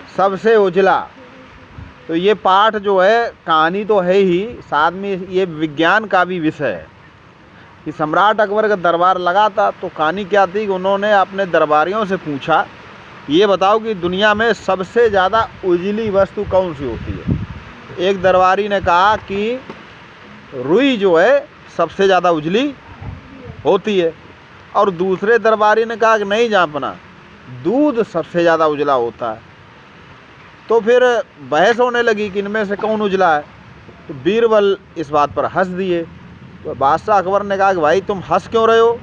सबसे उजला। तो ये पाठ जो है कहानी तो है ही, साथ में ये विज्ञान का भी विषय है कि सम्राट अकबर का दरबार लगा था। तो कहानी क्या थी कि उन्होंने अपने दरबारियों से पूछा, ये बताओ कि दुनिया में सबसे ज़्यादा उजली वस्तु कौन सी होती है। एक दरबारी ने कहा कि रुई जो है सबसे ज़्यादा उजली होती है, और दूसरे दरबारी ने कहा कि नहीं जापना, दूध सबसे ज़्यादा उजला होता है। तो फिर बहस होने लगी कि इनमें से कौन उजला है। तो बीरबल इस बात पर हंस दिए। तो बादशाह अकबर ने कहा कि भाई तुम हंस क्यों रहे हो।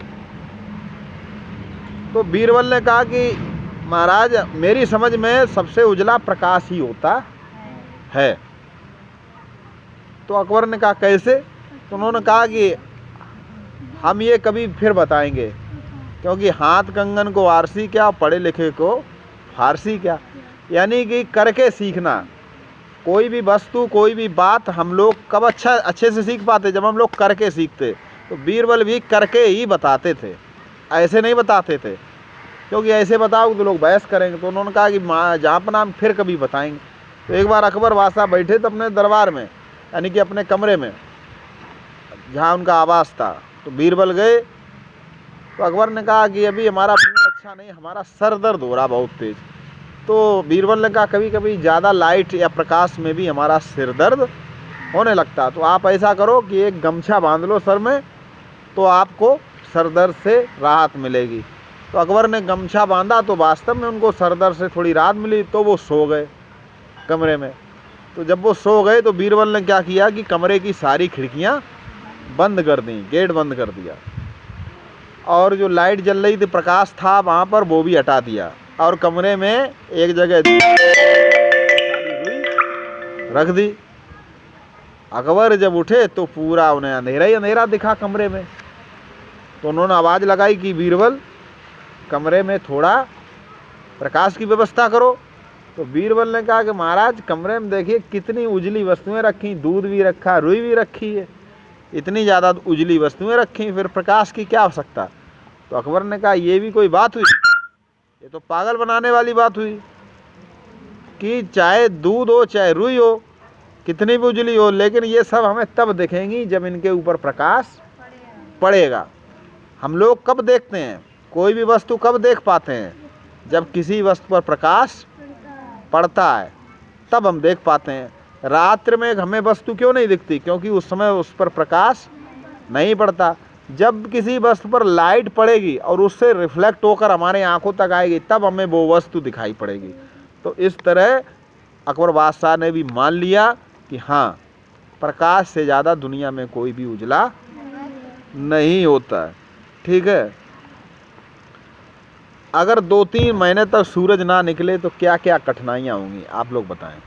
तो बीरबल ने कहा कि महाराज मेरी समझ में सबसे उजला प्रकाश ही होता है। तो अकबर ने कहा कैसे। तो उन्होंने कहा कि हम ये कभी फिर बताएंगे, क्योंकि हाथ कंगन को आरसी क्या, पढ़े लिखे को फारसी क्या। यानी कि करके सीखना। कोई भी वस्तु, कोई भी बात हम लोग कब अच्छे से सीख पाते, जब हम लोग करके सीखते। तो बीरबल भी करके ही बताते थे, ऐसे नहीं बताते थे, क्योंकि ऐसे बताओ तो लोग बहस करेंगे। तो उन्होंने कहा कि जहाँ पर हम फिर कभी बताएंगे। तो एक बार अकबर बादशाह बैठे थे अपने दरबार में, यानी कि अपने कमरे में जहाँ उनका आवास था। तो बीरबल गए। तो अकबर ने कहा कि अभी हमारा पेट अच्छा नहीं, हमारा सर दर्द हो रहा बहुत तेज। तो बीरबल ने कहा कभी कभी ज़्यादा लाइट या प्रकाश में भी हमारा सिर दर्द होने लगता। तो आप ऐसा करो कि एक गमछा बांध लो सर में, तो आपको सर दर्द से राहत मिलेगी। तो अकबर ने गमछा बांधा, तो वास्तव में उनको सर दर्द से थोड़ी राहत मिली। तो वो सो गए कमरे में। तो जब वो सो गए तो बीरबल ने क्या किया कि कमरे की सारी खिड़कियाँ बंद कर दी, गेट बंद कर दिया, और जो लाइट जल रही थी, प्रकाश था वहाँ पर, वो भी हटा दिया, और कमरे में एक जगह रख दी। अकबर जब उठे तो पूरा उन्हें अंधेरा ही अंधेरा दिखा कमरे में। तो उन्होंने आवाज़ लगाई कि बीरबल कमरे में थोड़ा प्रकाश की व्यवस्था करो। तो बीरबल ने कहा कि महाराज कमरे में देखिए कितनी उजली वस्तुएं रखी, दूध भी रखा, रुई भी रखी है, इतनी ज़्यादा उजली वस्तुएं रखी, फिर प्रकाश की क्या आवश्यकता। तो अकबर ने कहा ये भी कोई बात हुई, ये तो पागल बनाने वाली बात हुई कि चाहे दूध हो चाहे रुई हो, कितनी भी उजली हो, लेकिन ये सब हमें तब दिखेंगी जब इनके ऊपर प्रकाश पड़ेगा। हम लोग कब देखते हैं, कोई भी वस्तु कब देख पाते हैं, जब किसी वस्तु पर प्रकाश पड़ता है तब हम देख पाते हैं। रात्रि में हमें वस्तु क्यों नहीं दिखती, क्योंकि उस समय उस पर प्रकाश नहीं पड़ता। जब किसी वस्तु पर लाइट पड़ेगी और उससे रिफ्लेक्ट होकर हमारे आंखों तक आएगी, तब हमें वो वस्तु दिखाई पड़ेगी। तो इस तरह अकबर बादशाह ने भी मान लिया कि हाँ, प्रकाश से ज़्यादा दुनिया में कोई भी उजला नहीं होता है। ठीक है। अगर 2-3 महीने तक सूरज ना निकले तो क्या क्या कठिनाइयाँ होंगी, आप लोग बताएं।